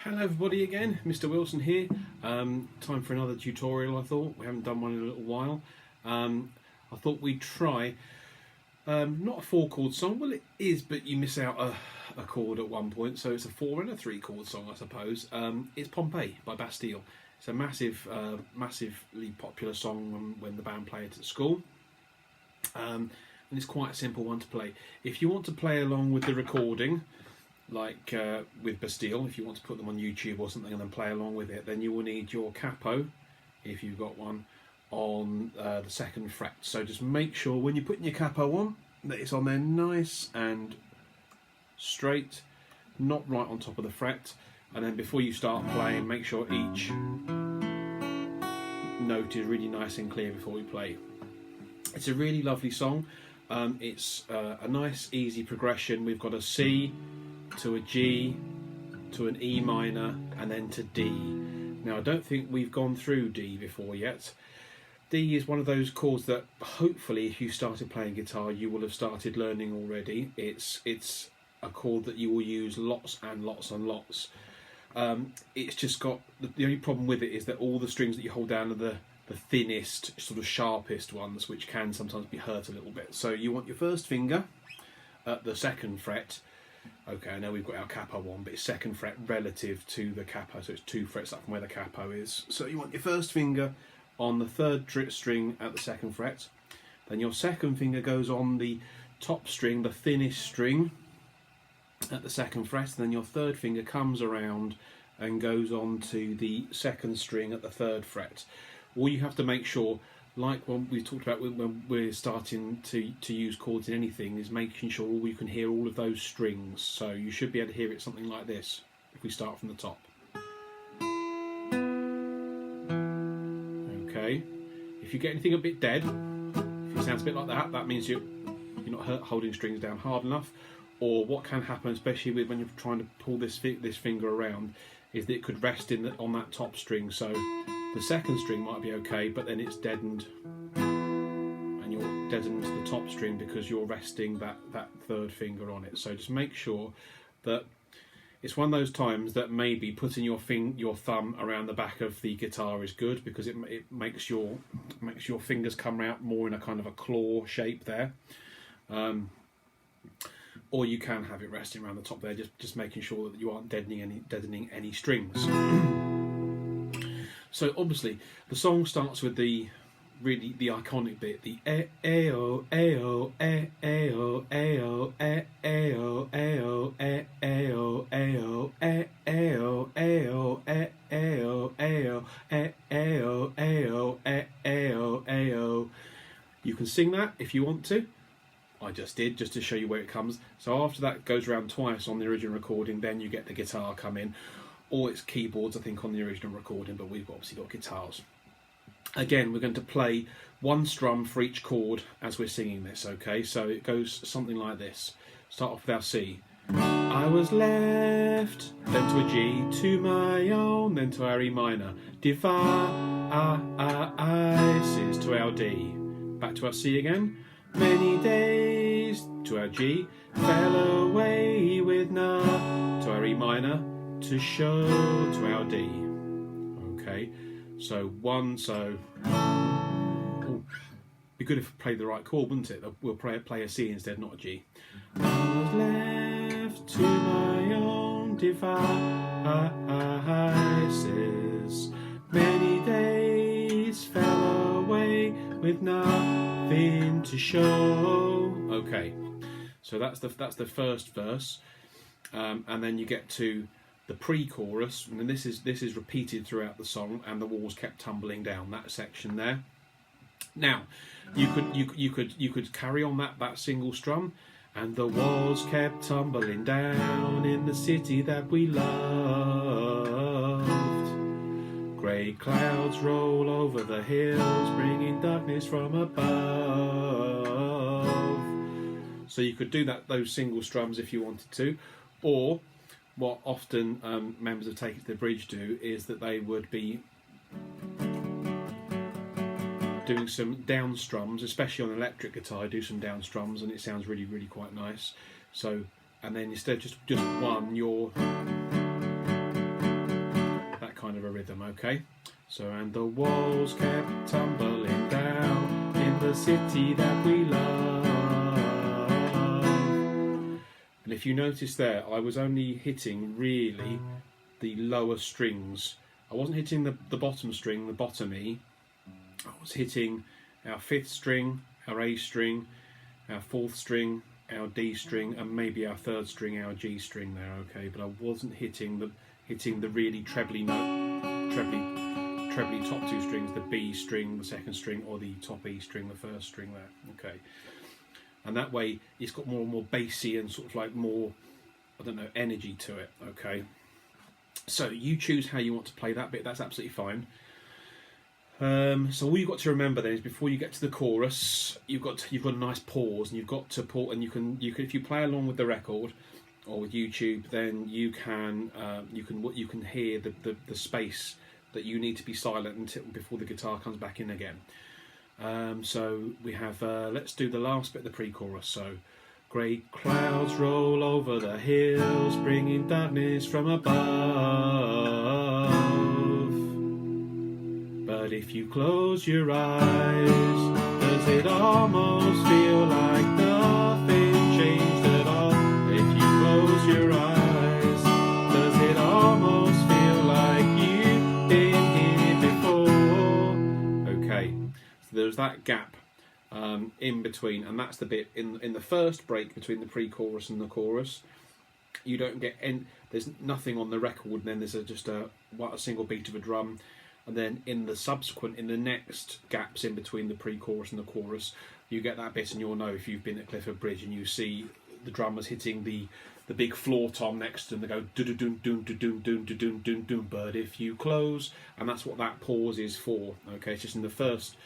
Hello everybody again, Mr. Wilson here. Time for another tutorial. I thought we haven't done one in a little while. I thought we'd try not a 4-chord song. Well, it is, but you miss out a chord at one point, so it's a 4 and a 3-chord song, I suppose. It's Pompeii by Bastille. It's a massively popular song when the band play it at school. And it's quite a simple one to play. If you want to play along with the recording, like with Bastille, if you want to put them on YouTube or something and then play along with it, then you will need your capo, if you've got one, on the 2nd fret. So just make sure when you're putting your capo on that it's on there nice and straight, not right on top of the fret. And then before you start playing, make sure each note is really nice and clear before we play. It's a really lovely song. It's a nice easy progression. We've got a C to a G to an E minor and then to D. Now I don't think we've gone through D before yet. D is one of those chords that hopefully if you started playing guitar you will have started learning already. It's a chord that you will use lots and lots and lots. It's just got the only problem with it is that all the strings that you hold down are the thinnest, sort of sharpest ones, which can sometimes be hurt a little bit. So you want your first finger at the 2nd fret. Okay, I know we've got our capo on, but it's 2nd fret relative to the capo, so it's 2 frets up from where the capo is. So you want your first finger on the 3rd string at the 2nd fret. Then your 2nd finger goes on the top string, the thinnest string, at the 2nd fret. And then your 3rd finger comes around and goes on to the 2nd string at the 3rd fret. All you have to make sure, like when we talked about when we're starting to use chords in anything, is making sure you can hear all of those strings. So you should be able to hear it something like this if we start from the top. Okay, if you get anything a bit dead, if it sounds a bit like that, that means you're not holding strings down hard enough. Or what can happen, especially when you're trying to pull this finger around, is that it could rest on that top string. So the 2nd string might be okay, but then it's deadened, and you're deadened to the top string because you're resting that 3rd finger on it. So just make sure that it's one of those times that maybe putting your thumb around the back of the guitar is good, because it makes your fingers come out more in a kind of a claw shape there. Or you can have it resting around the top there, just making sure that you aren't deadening any strings. So obviously the song starts with the iconic bit, the a-o, a-o, a-o, a-o, a-o, a-o, a-o, a-o, a-o, a-o, a-o, a-o, a-o, a-o, a-o, a-o. You can sing that if you want to. I just did, just to show you where it comes. So after that goes around twice on the original recording, then you get the guitar come in. Or it's keyboards, I think, on the original recording, but we've obviously got guitars. Again, we're going to play 1 strum for each chord as we're singing this, okay? So it goes something like this. Start off with our C. I was left, then to a G, to my own, then to our E minor. Devices to our D. Back to our C again. Many days to our G, fell away with none, to our E minor, to show to our D. Okay, so 1, so be good if we played the right chord, wouldn't it? We'll play a C instead, not a G. I was left to my own devices, many days fell away with nothing to show. Okay, so that's the first verse, and then you get to the pre-chorus, and then this is repeated throughout the song, and the walls kept tumbling down, that section there. Now you could carry on that single strum, and the walls kept tumbling down in the city that we loved. Grey clouds roll over the hills, bringing darkness from above. So you could do those single strums if you wanted to, or what often members of Take It to the Bridge do is that they would be doing some down strums, especially on electric guitar. Do some down strums, and it sounds really, really quite nice. So, and then instead just one, you're Okay, so and the walls kept tumbling down in the city that we love. And if you notice there, I was only hitting really the lower strings. I wasn't hitting the bottom string, the bottom E. I was hitting our 5th string, our A string, our 4th string, our D string, and maybe our 3rd string, our G string there. Okay, but I wasn't hitting the really trebly top 2 strings, the B string, the 2nd string, or the top E string, the 1st string there. Okay, and that way it's got more and more bassy and sort of like more, I don't know, energy to it. Okay, so you choose how you want to play that bit. That's absolutely fine. So all you've got to remember then is before you get to the chorus, you've got a nice pause, and you've got to pause, and you can if you play along with the record or with YouTube, then you can hear the space that you need to be silent until before the guitar comes back in again. So we have let's do the last bit of the pre-chorus. So great clouds roll over the hills, bringing darkness from above. But if you close your eyes, does it almost feel like nothing changed at all? If you close your eyes, does it almost feel like you've been here before? Okay, so there's that gap in between, and that's the bit in the first break between the pre-chorus and the chorus. You don't get there's nothing on the record, and then there's just a single beat of a drum. And then in the next gaps in between the pre-chorus and the chorus, you get that bit, and you'll know if you've been at Clifford Bridge and you see the drummers hitting the big floor tom next to them. They go do do do do do do do do do do. But if you close, and that's what that pause is for. Okay, it's just in the first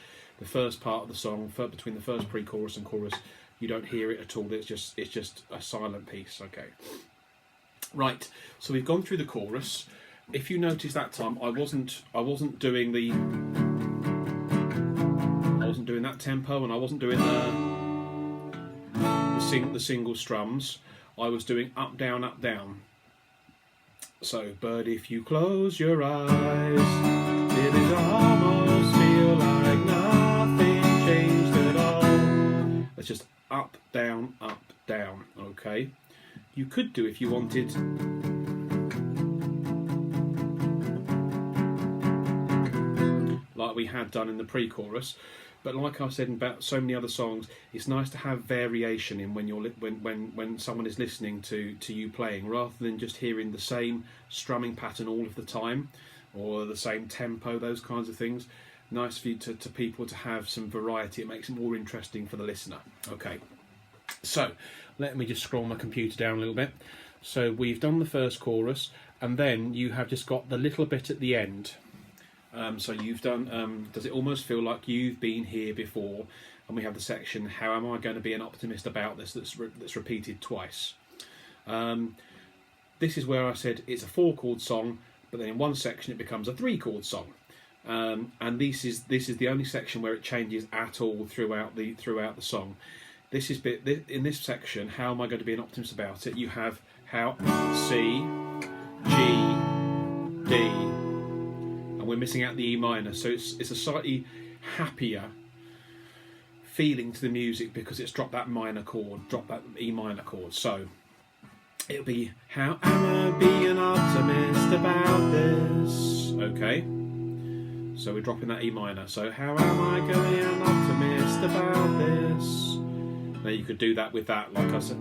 part of the song, between the first pre-chorus and chorus, you don't hear it at all. It's just a silent piece. Okay, right. So we've gone through the chorus. If you notice that time, I wasn't doing that tempo, and I wasn't doing the single strums. I was doing up down up down. So, but if you close your eyes, did it almost feel like nothing changed at all? It's just up down up down. Okay, you could do if you wanted. Like we had done in the pre-chorus, but like I said about so many other songs, it's nice to have variation in when you're when someone is listening to you playing, rather than just hearing the same strumming pattern all of the time or the same tempo, those kinds of things. Nice for you to people to have some variety. It makes it more interesting for the listener. Okay, so let me just scroll my computer down a little bit. So we've done the first chorus, and then you have just got the little bit at the end. So you've done, does it almost feel like you've been here before? And we have the section, how am I going to be an optimist about this, that's repeated twice. This is where I said it's a 4-chord song, but then in one section it becomes a 3-chord song. And this is the only section where it changes at all throughout the song. This is in this section, how am I going to be an optimist about it? You have how C, G, D. And we're missing out the E minor, so it's a slightly happier feeling to the music because it's dropped that minor chord, dropped that E minor chord. So it'll be, how am I being optimist about this? Okay, so we're dropping that E minor. So how am I going to be an optimist about this? Now you could do that with that, like I said.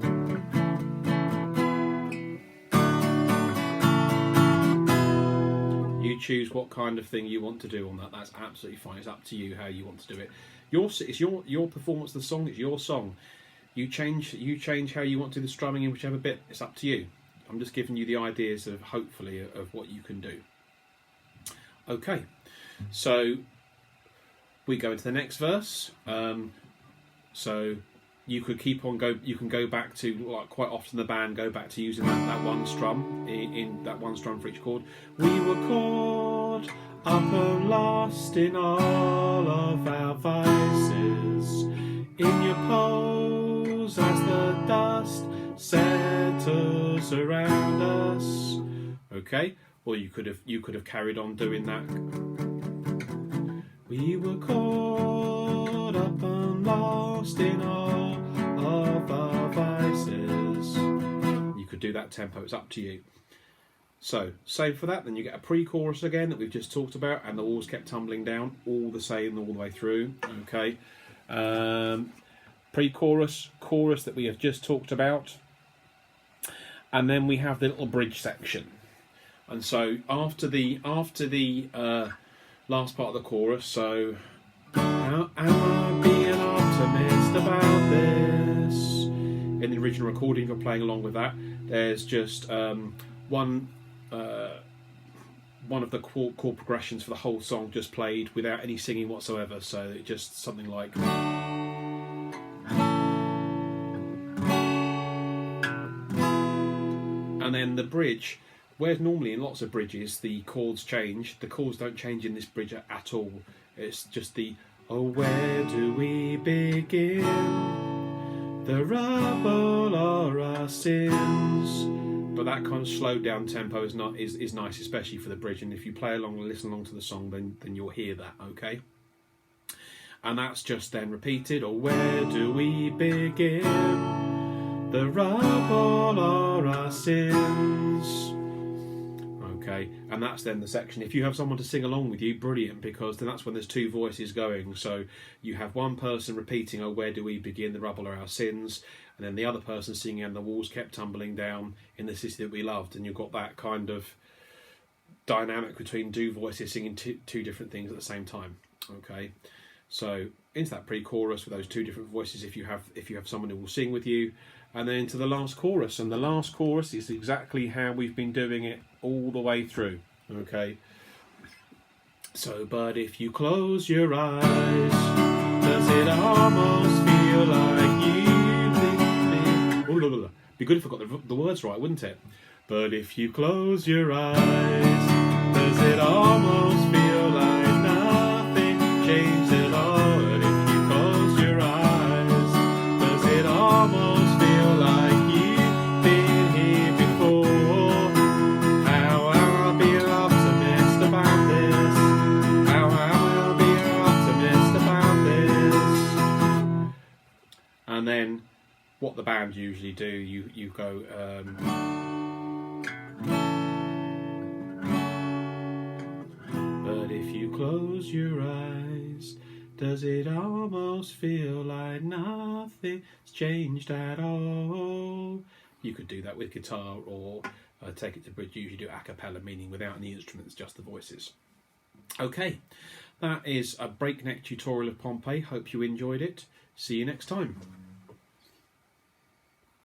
You choose what kind of thing you want to do on that. That's absolutely fine. It's up to you how you want to do it. It's your performance of the song. It's your song. You change how you want to do the strumming in whichever bit. It's up to you. I'm just giving you the ideas of hopefully of what you can do. Okay, so we go into the next verse. So you could keep on You can go back to, like, quite often the band go back to using that one strum in that one strum for each chord. We were caught up and lost in all of our vices, in your pose as the dust settles around us. Okay, or you could have carried on doing that. We were caught up and lost in all of our vices. You could do that tempo, it's up to you. So, same for that, then you get a pre-chorus again that we've just talked about, and the walls kept tumbling down, all the same all the way through, okay. Pre-chorus, chorus that we have just talked about, and then we have the little bridge section. And so after the last part of the chorus, so am I being optimist about this? In the original recording, if you're playing along with that, there's just one of the chord progressions for the whole song just played without any singing whatsoever. So it just something like. And then the bridge, whereas normally in lots of bridges the chords change, the chords don't change in this bridge at all. It's just the, oh, where do we begin? The rubble or our sins. But that kind of slowed down tempo is nice, especially for the bridge. And if you play along and listen along to the song, then you'll hear that, okay? And that's just then repeated, or where do we begin? The rubble or our sins. Okay, and that's then the section. If you have someone to sing along with you, brilliant, because then that's when there's two voices going. So you have one person repeating, oh, where do we begin? The rubble or our sins. And then the other person singing, and the walls kept tumbling down in the city that we loved. And you've got that kind of dynamic between two voices singing two different things at the same time. Okay, so into that pre-chorus with those two different voices if you have someone who will sing with you, and then into the last chorus. And the last chorus is exactly how we've been doing it all the way through. Okay, so but if you close your eyes, does it almost feel like you be good if I got the words right, wouldn't it? But if you close your eyes, does it almost feel like nothing changed at all? And if you close your eyes, does it almost feel like you've been here before? How am I being optimist about this? How am I being optimist about this? And then what the band usually do, you go but if you close your eyes, does it almost feel like nothing's changed at all? You could do that with guitar, or take it to bridge. You usually do a cappella, meaning without any instruments, just the voices. Okay, that is a breakneck tutorial of Pompeii. Hope you enjoyed it. See you next time.